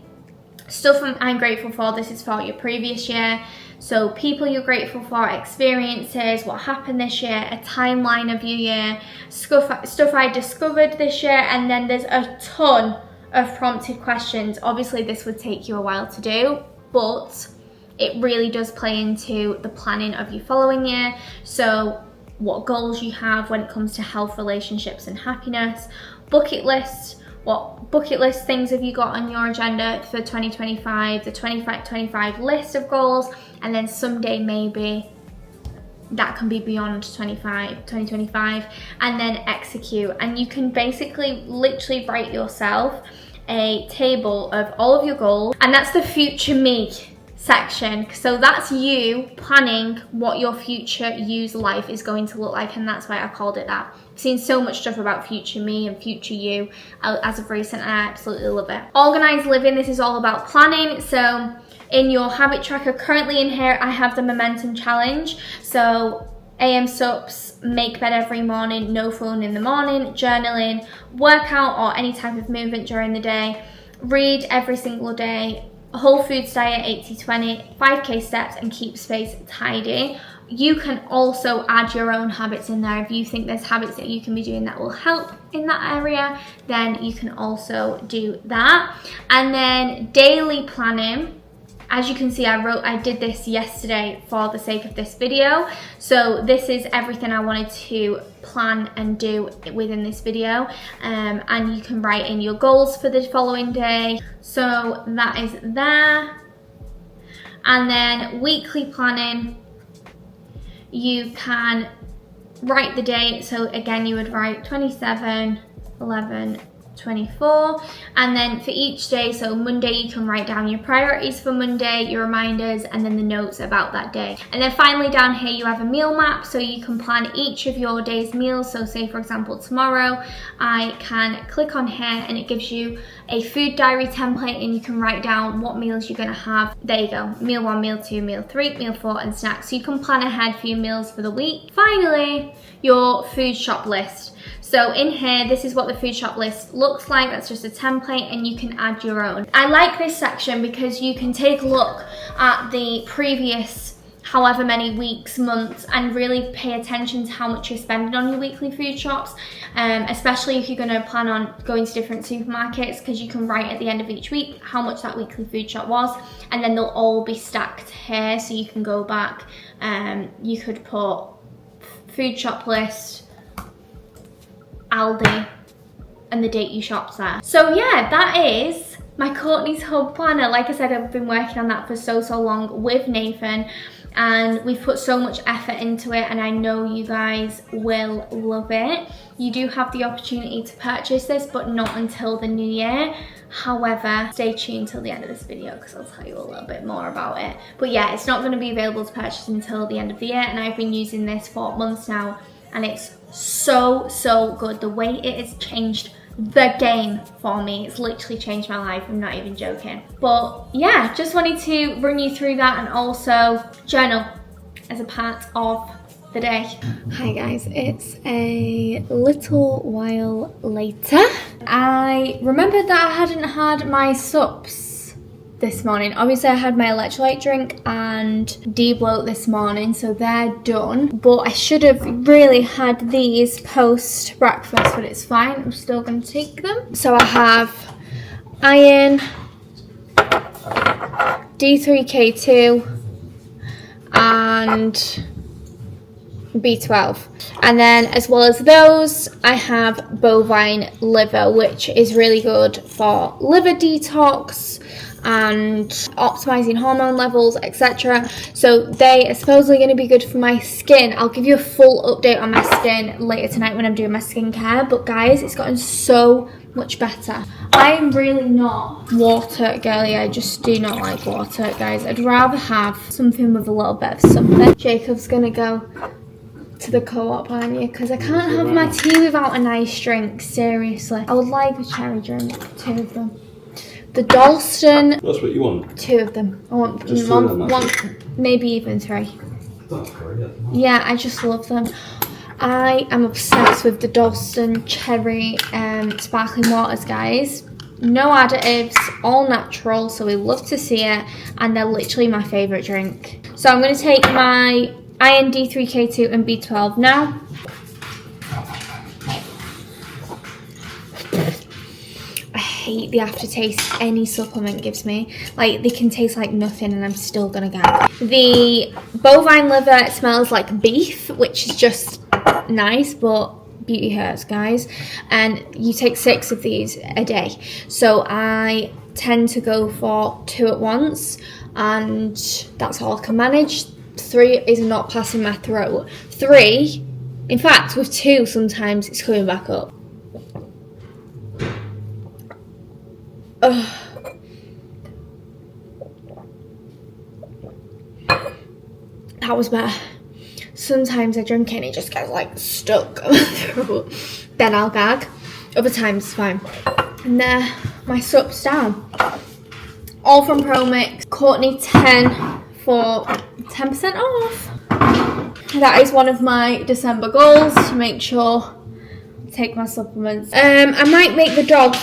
stuff I'm grateful for, this is for your previous year. So people you're grateful for, experiences, what happened this year, a timeline of your year, stuff I discovered this year, and then there's a ton of prompted questions. Obviously this would take you a while to do, but it really does play into the planning of your following year. So what goals you have when it comes to health, relationships, and happiness, bucket list. What bucket list things have you got on your agenda for 2025, the 2025 list of goals, and then someday maybe that can be beyond 2025, and then execute. And you can basically literally write yourself a table of all of your goals, and that's the future me section. So that's you planning what your future you's life is going to look like, and that's why I called it that. I've seen so much stuff about future me and future you as of recent, and I absolutely love it. Organized living, this is all about planning. So in your habit tracker, currently in here I have the momentum challenge. So AM sups, make bed every morning, no phone in the morning, journaling, workout or any type of movement during the day, read every single day, whole foods diet 80-20, 5k steps, and keep space tidy. You can also add your own habits in there. If you think there's habits that you can be doing that will help in that area, then you can also do that. And then daily planning. As you can see, I did this yesterday for the sake of this video. So this is everything I wanted to plan and do within this video. And you can write in your goals for the following day. So that is there. And then weekly planning, you can write the date. So again, you would write 27, 11, 24, and then for each day, so Monday you can write down your priorities for Monday, your reminders, and then the notes about that day. And then finally down here you have a meal map, so you can plan each of your day's meals. So say for example tomorrow, I can click on here and it gives you a food diary template, and you can write down what meals you're going to have. There you go, meal 1, meal 2, meal 3, meal 4, and snacks. So you can plan ahead for your meals for the week. Finally, your food shop list. So in here, this is what the food shop list looks like. That's just a template, and you can add your own. I like this section because you can take a look at the previous however many weeks, months, and really pay attention to how much you're spending on your weekly food shops, especially if you're going to plan on going to different supermarkets, because you can write at the end of each week how much that weekly food shop was, and then they'll all be stacked here, so you can go back. You could put food shop list, Aldi, and the date you shopped there. So yeah, that is my Courtney's Hub planner. Like I said, I've been working on that for so long with Nathan, and we've put so much effort into it, and I know you guys will love it. You do have the opportunity to purchase this, but not until the new year. However, stay tuned till the end of this video because I'll tell you a little bit more about it. But yeah, it's not going to be available to purchase until the end of the year, and I've been using this for months now, and it's so good. The way it has changed the game for me, it's literally changed my life. I'm not even joking. But yeah, just wanted to run you through that, and also journal as a part of the day. Hi guys, it's a little while later. I remembered that I hadn't had my sups this morning. Obviously I had my electrolyte drink and de-bloat this morning, so they're done, but I should have really had these post breakfast, but it's fine, I'm still going to take them. So I have iron, D3K2 and B12. And then as well as those, I have bovine liver, which is really good for liver detox and optimizing hormone levels, etc. So they are supposedly going to be good for my skin. I'll give you a full update on my skin later tonight when I'm doing my skincare. But guys, it's gotten so much better. I'm really not water girly. I just do not like water, guys. I'd rather have something with a little bit of something. Jacob's gonna go to the co-op, aren't you? Because I can't have my tea without a nice drink, seriously. I would like a cherry drink, 2 of them. The Dalston. That's what you want? 2 of them. I want Just one, maybe even 3. That's great. Yeah, I just love them. I am obsessed with the Dalston cherry sparkling waters, guys. No additives, all natural, so we love to see it, and they're literally my favourite drink. So I'm going to take my iron, D3K2 and B12 now. I hate the aftertaste any supplement gives me. Like, they can taste like nothing and I'm still gonna gag. The bovine liver smells like beef, which is just nice, but beauty hurts, guys. And you take 6 of these a day. So I tend to go for 2 at once, and that's all I can manage. 3 is not passing my throat. 3, in fact, with 2 sometimes it's coming back up. Ugh. That was better. Sometimes I drink it and it just gets like stuck on my throat. Then I'll gag. Other times it's fine. And there, my sup's down. All from ProMix. Courtney 10 for 10% off. That is one of my December goals, to make sure I take my supplements. I might make the dogs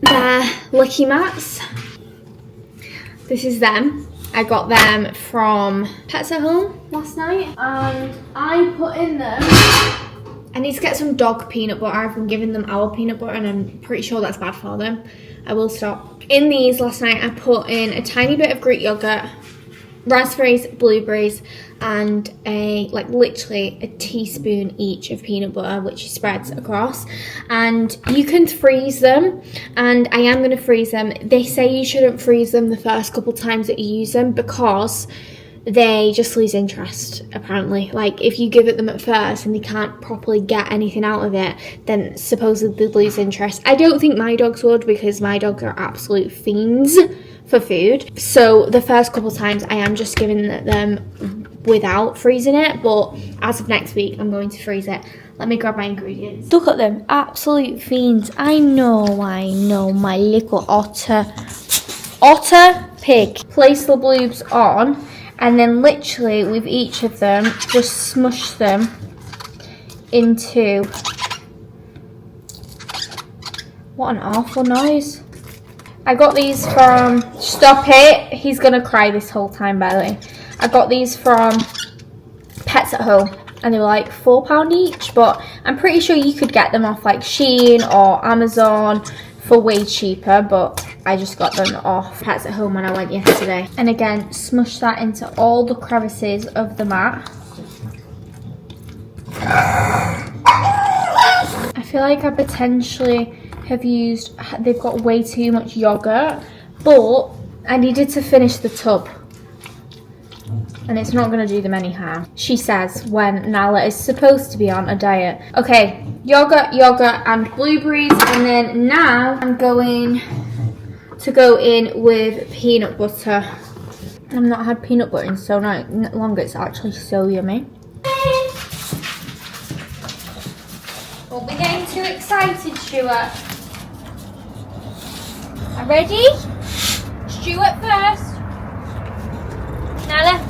their licky mats. This is them. I got them from Pets at Home last night, and I put in them. I need to get some dog peanut butter. I've been giving them our peanut butter and I'm pretty sure that's bad for them. I will stop. In these last night I put in a tiny bit of Greek yogurt, raspberries, blueberries, and literally a teaspoon each of peanut butter, which spreads across. And you can freeze them, and I am going to freeze them. They say you shouldn't freeze them the first couple times that you use them because they just lose interest, apparently. Like, if you give it them at first and they can't properly get anything out of it, then supposedly they lose interest. I don't think my dogs would, because my dogs are absolute fiends for food. So the first couple times I am just giving them without freezing it, but as of next week I'm going to freeze it. Let me grab my ingredients. Look at them, absolute fiends. I know, my little otter pig. Place the bloobs on, and then literally with each of them just smush them into... What an awful noise. I got these from... Stop it! He's gonna cry this whole time, by the way. I got these from Pets at Home, and they were like £4 each, but I'm pretty sure you could get them off like Shein or Amazon for way cheaper, but I just got them off Pets at Home when I went yesterday. And again, smush that into all the crevices of the mat. I feel like I potentially have used, they've got way too much yogurt, but I needed to finish the tub. And it's not going to do them any harm, she says, when Nala is supposed to be on a diet. Okay, yogurt, and blueberries. And then now I'm going to go in with peanut butter. I've not had peanut butter in so long. It's actually so yummy. Don't be getting too excited, Stuart. Are ready? Stuart first. Nala.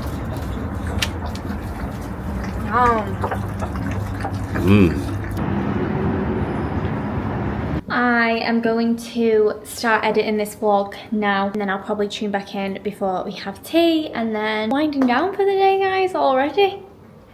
I am going to start editing this vlog now, and then I'll probably tune back in before we have tea, and then winding down for the day, guys, already.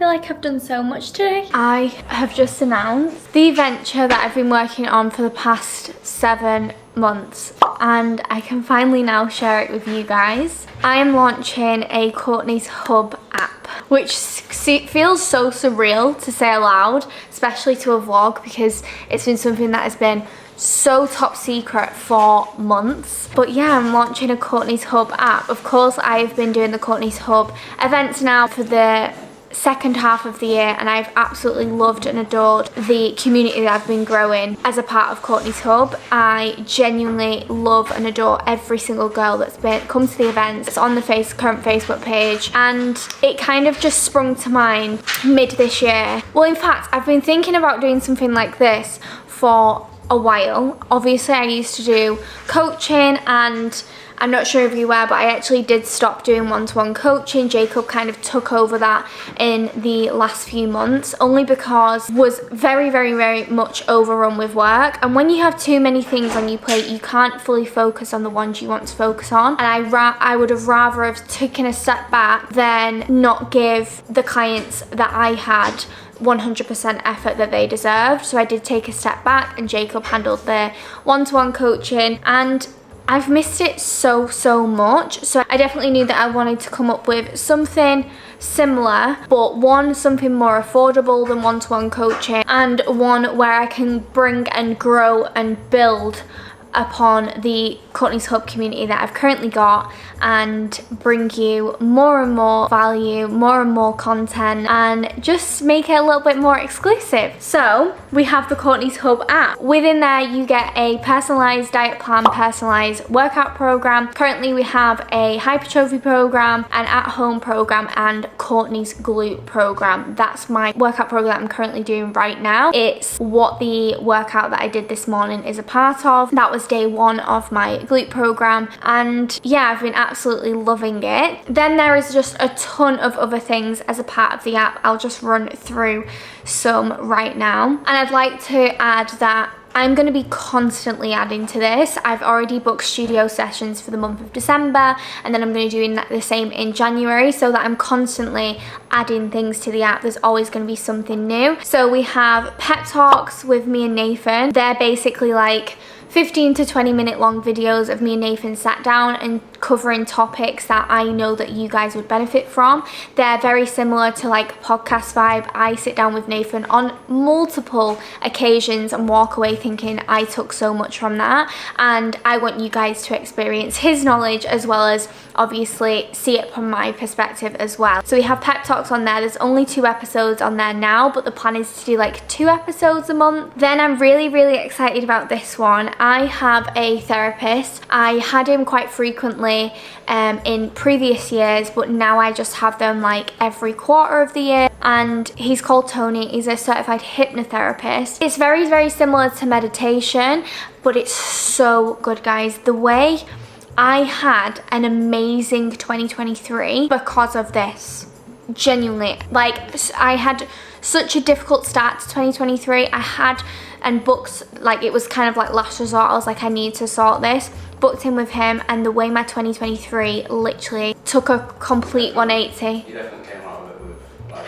feel like I've done so much today. I have just announced the venture that I've been working on for the past 7 months, and I can finally now share it with you guys. I am launching a Courtney's Hub app, which feels so surreal to say aloud, especially to a vlog, because it's been something that has been so top secret for months. But yeah, I'm launching a Courtney's Hub app. Of course, I've been doing the Courtney's Hub events now for the second half of the year, and I've absolutely loved and adored the community that I've been growing as a part of Courtney's Hub. I genuinely love and adore every single girl that's come to the events. It's on the current Facebook page, and it kind of just sprung to mind mid this year. Well, in fact, I've been thinking about doing something like this for a while. Obviously, I used to do coaching, and I'm not sure if you were, but I actually did stop doing one-to-one coaching. Jacob kind of took over that in the last few months, only because was very, very, very much overrun with work. And when you have too many things on your plate, you can't fully focus on the ones you want to focus on. And I would have rather have taken a step back than not give the clients that I had 100% effort that they deserved. So I did take a step back, and Jacob handled the one-to-one coaching, and I've missed it so much. So I definitely knew that I wanted to come up with something similar, but something more affordable than one-to-one coaching, and one where I can bring and grow and build upon the Courtney's Hub community that I've currently got, and bring you more and more value, more and more content, and just make it a little bit more exclusive. So we have the Courtney's Hub app. Within there you get a personalized diet plan, personalized workout program. Currently we have a hypertrophy program, an at-home program, and Courtney's glute program. That's my workout program that I'm currently doing right now. It's what the workout that I did this morning is a part of. That was day 1 of my glute program, and yeah, I've been absolutely loving it. Then there is just a ton of other things as a part of the app. I'll just run through some right now, and I'd like to add that I'm going to be constantly adding to this. I've already booked studio sessions for the month of December, and then I'm going to be doing the same in January, so that I'm constantly adding things to the app. There's always going to be something new. So we have pep talks with me and Nathan. They're basically like 15 to 20 minute long videos of me and Nathan sat down and covering topics that I know that you guys would benefit from. They're very similar to like podcast vibe. I sit down with Nathan on multiple occasions and walk away thinking I took so much from that, and I want you guys to experience his knowledge as well as obviously see it from my perspective as well. So we have pep talks on there. There's only 2 episodes on there now, but the plan is to do like 2 episodes a month. Then I'm really excited about this one. I have a therapist. I had him quite frequently in previous years, but now I just have them like every quarter of the year, and he's called Tony. He's a certified hypnotherapist. It's very similar to meditation, but it's so good, guys. The way I had an amazing 2023 because of this. Genuinely, like, I had such a difficult start to 2023. I had and booked, like, it was kind of like last resort. I was like, I need to sort this. Booked in with him, and the way my 2023 literally took a complete 180. You definitely came out of it with like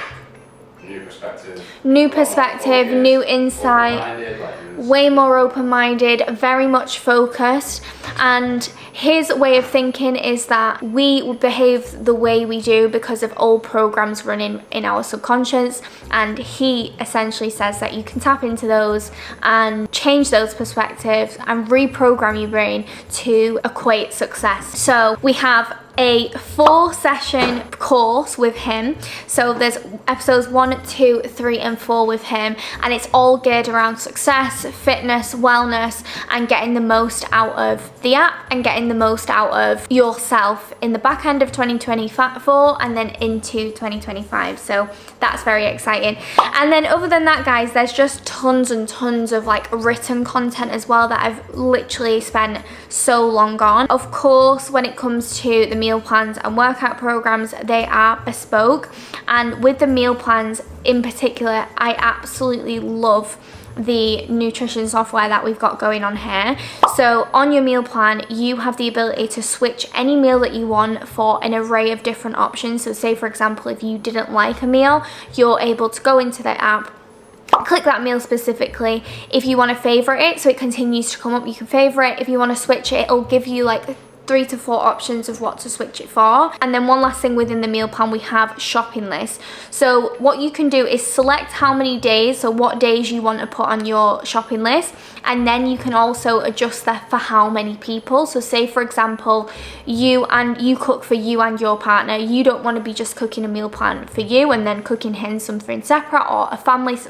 new perspective, new insight, way more open-minded, very much focused. And his way of thinking is that we behave the way we do because of old programs running in our subconscious, and he essentially says that you can tap into those and change those perspectives and reprogram your brain to equate success. So we have a 4-session course with him. So there's episodes 1, 2, 3 and 4 with him, and it's all geared around success, fitness, wellness, and getting the most out of the app and getting the most out of yourself in the back end of 2024 and then into 2025. So that's very exciting. And then other than that, guys, there's just tons and tons of like written content as well that I've literally spent so long on. Of course, when it comes to the meal plans and workout programs, they are bespoke. And with the meal plans in particular, I absolutely love the nutrition software that we've got going on here. So on your meal plan, you have the ability to switch any meal that you want for an array of different options. So say for example, if you didn't like a meal, you're able to go into the app, click that meal specifically. If you want to favorite it so it continues to come up, you can favorite. If you want to switch it, it'll give you like 3 to 4 options of what to switch it for. And then one last thing within the meal plan, we have shopping lists. So what you can do is select how many days, so what days you want to put on your shopping list, and then you can also adjust that for how many people. So say for example, you cook for you and your partner. You don't want to be just cooking a meal plan for you and then cooking him something separate, or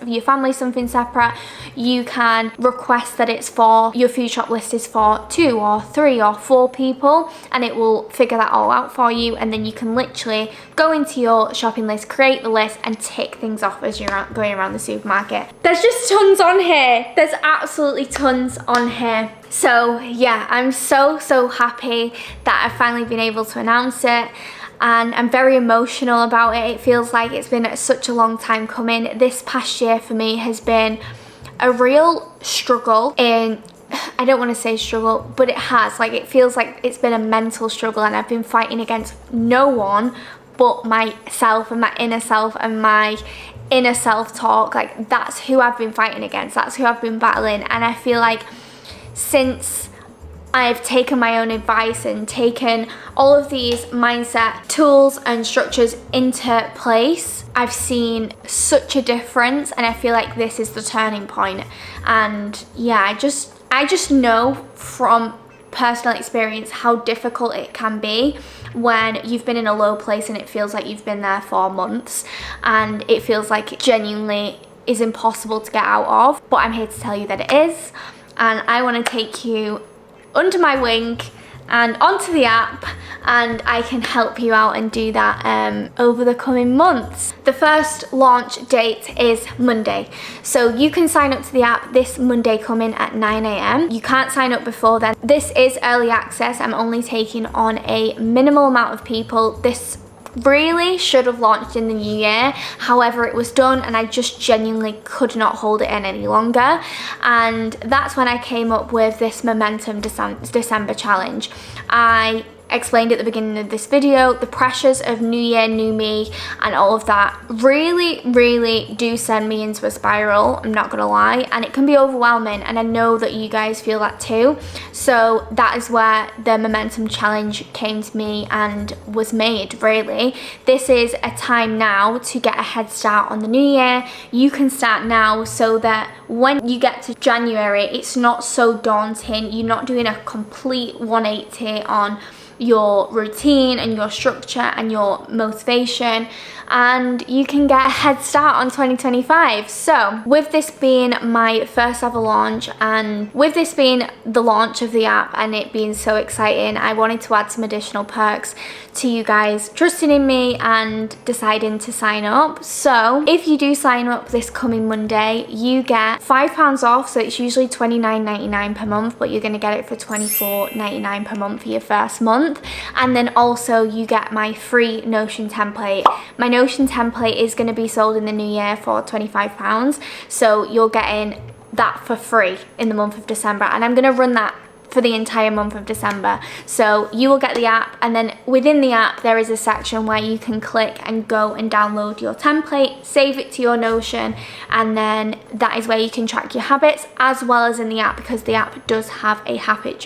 your family something separate. You can request that it's for, your food shop list is for 2 or 3 or 4 people, and it will figure that all out for you. And then you can literally go into your shopping list, create the list, and tick things off as you're going around the supermarket. There's just tons on here. There's absolutely tons on here. So yeah, I'm so happy that I've finally been able to announce it, and I'm very emotional about it. It feels like it's been such a long time coming. This past year for me has been a real struggle in, I don't want to say struggle, but it has. Like, it feels like it's been a mental struggle, and I've been fighting against no one but myself and my inner self and my inner self-talk. Like, that's who I've been fighting against. That's who I've been battling. And I feel like since I've taken my own advice and taken all of these mindset tools and structures into place, I've seen such a difference, and I feel like this is the turning point. And yeah, I just know from personal experience how difficult it can be when you've been in a low place and it feels like you've been there for months, and it feels like it genuinely is impossible to get out of. But I'm here to tell you that it is, and I want to take you under my wing and onto the app, and I can help you out and do that over the coming months. The first launch date is Monday, so you can sign up to the app this Monday coming at 9 AM. You can't sign up before then. This is early access. I'm only taking on a minimal amount of people. This really should have launched in the new year, however it was done, and I just genuinely could not hold it in any longer. And that's when I came up with this Momentum December challenge. I explained at the beginning of this video, the pressures of new year, new me, and all of that really do send me into a spiral, I'm not gonna lie, and it can be overwhelming, and I know that you guys feel that too. So that is where the Momentum Challenge came to me and was made, really. This is a time now to get a head start on the new year. You can start now so that when you get to January, it's not so daunting. You're not doing a complete 180 on your routine and your structure and your motivation, and you can get a head start on 2025. So with this being my first ever launch, and with this being the launch of the app and it being so exciting, I wanted to add some additional perks to you guys trusting in me and deciding to sign up. So if you do sign up this coming Monday, you get £5 off. So it's usually $29.99 per month, but you're going to get it for $24.99 per month for your first month. And then also you get my free Notion template. My Notion template is going to be sold in the new year for £25, so you're getting that for free in the month of December, and I'm going to run that for the entire month of December. So you will get the app, and then within the app there is a section where you can click and go and download your template, save it to your Notion, and then that is where you can track your habits as well as in the app, because the app does have a habit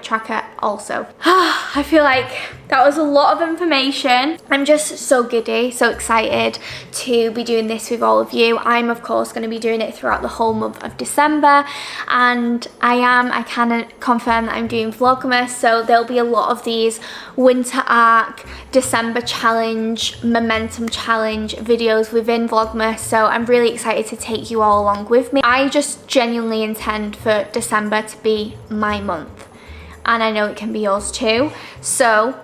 tracker also. I feel like that was a lot of information. I'm just so giddy, so excited to be doing this with all of you. I'm of course going to be doing it throughout the whole month of December, and I can confirm that I'm doing Vlogmas, so there'll be a lot of these winter arc, December challenge, Momentum challenge videos within Vlogmas, so I'm really excited to take you all along with me. I just genuinely intend for December to be my month, and I know it can be yours too. So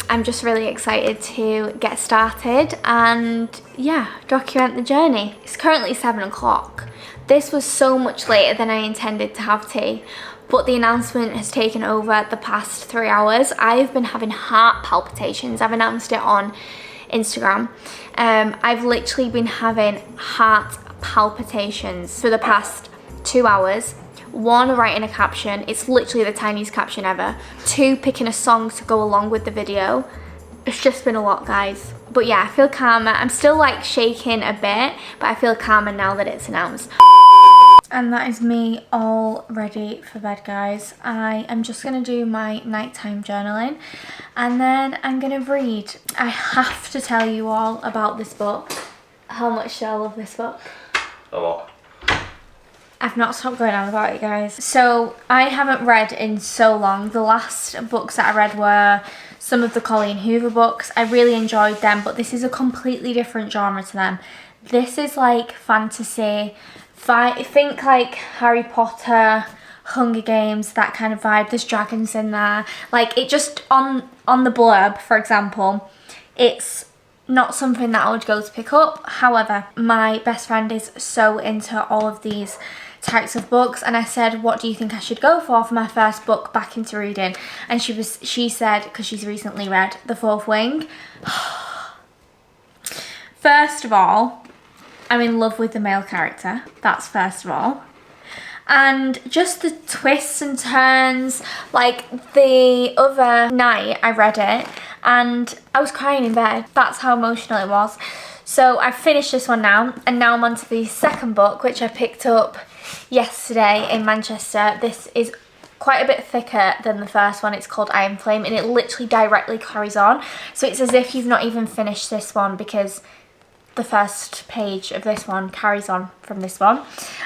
I'm just really excited to get started and yeah, document the journey. It's currently 7 o'clock. This was so much later than I intended to have tea, but the announcement has taken over the past 3 hours. I've been having heart palpitations. I've announced it on Instagram. I've literally been having heart palpitations for the past 2 hours. 1, writing a caption. It's literally the tiniest caption ever. 2, picking a song to go along with the video. It's just been a lot, guys. But yeah, I feel calmer. I'm still like shaking a bit, but I feel calmer now that it's announced. And that is me all ready for bed, guys. I am just going to do my nighttime journaling and then I'm going to read. I have to tell you all about this book. How much do I love this book? A lot. I've not stopped going on about it, guys. So I haven't read in so long. The last books that I read were some of the Colleen Hoover books. I really enjoyed them, but this is a completely different genre to them. This is like fantasy. Think like Harry Potter, Hunger Games, that kind of vibe. There's dragons in there. Like, it just, on the blurb, for example, it's not something that I would go to pick up. However, my best friend is so into all of these types of books, and I said, what do you think I should go for my first book back into reading? And she said, because she's recently read The Fourth Wing. First of all, I'm in love with the male character. That's first of all. And just the twists and turns. Like, the other night I read it and I was crying in bed. That's how emotional it was. So I've finished this one now, and now I'm on to the second book, which I picked up yesterday in Manchester. This is quite a bit thicker than the first one. It's called Iron Flame, and it literally directly carries on. So it's as if you've not even finished this one, because the first page of this one carries on from this one.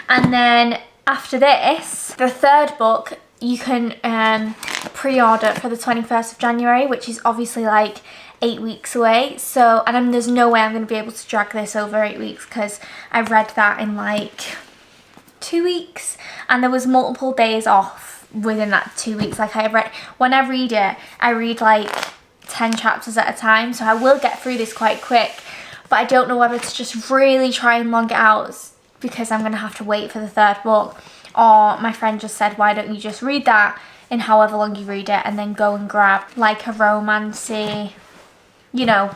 And then after this, the third book, you can pre-order for the 21st of January, which is obviously like 8 weeks away. So, and there's no way I'm going to be able to drag this over 8 weeks, because I read that in like 2 weeks, and there was multiple days off within that 2 weeks. Like, when I read it, I read like 10 chapters at a time, so I will get through this quite quick. But I don't know whether to just really try and long it out, because I'm going to have to wait for the third book. Or my friend just said, why don't you just read that in however long you read it, and then go and grab like a romancy, you know,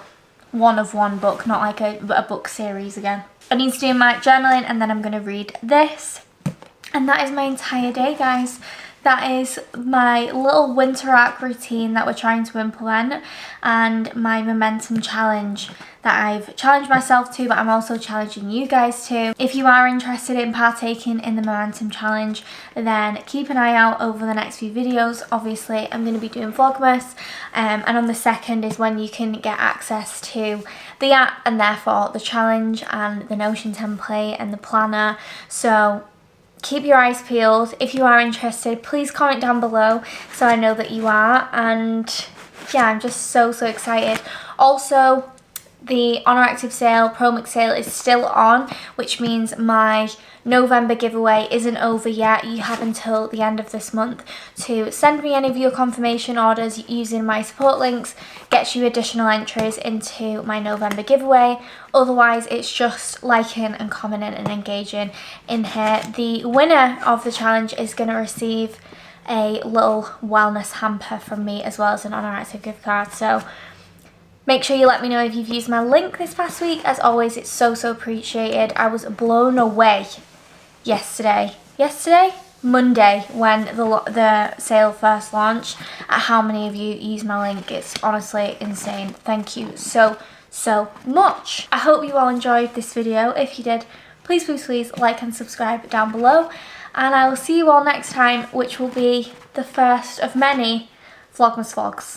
one book, not like a book series again. I need to do my journaling, and then I'm going to read this. And that is my entire day, guys. That is my little winter arc routine that we're trying to implement, and my momentum challenge that I've challenged myself to, but I'm also challenging you guys to. If you are interested in partaking in the momentum challenge, then keep an eye out over the next few videos. Obviously, I'm going to be doing Vlogmas, and on the 2nd is when you can get access to the app, and therefore the challenge and the Notion template and the planner. So keep your eyes peeled. If you are interested, please comment down below so I know that you are. And yeah, I'm just so excited. Also, the Honor Active sale, Pro sale is still on, which means my November giveaway isn't over yet. You have until the end of this month to send me any of your confirmation orders using my support links. Gets you additional entries into my November giveaway. Otherwise, it's just liking and commenting and engaging in here. The winner of the challenge is going to receive a little wellness hamper from me, as well as an Honor Active gift card. So make sure you let me know if you've used my link this past week. As always, it's so appreciated. I was blown away Monday, when the sale first launched, at how many of you use my link. It's honestly insane. Thank you so much. I hope you all enjoyed this video. If you did, please like and subscribe down below, and I will see you all next time, which will be the first of many Vlogmas vlogs.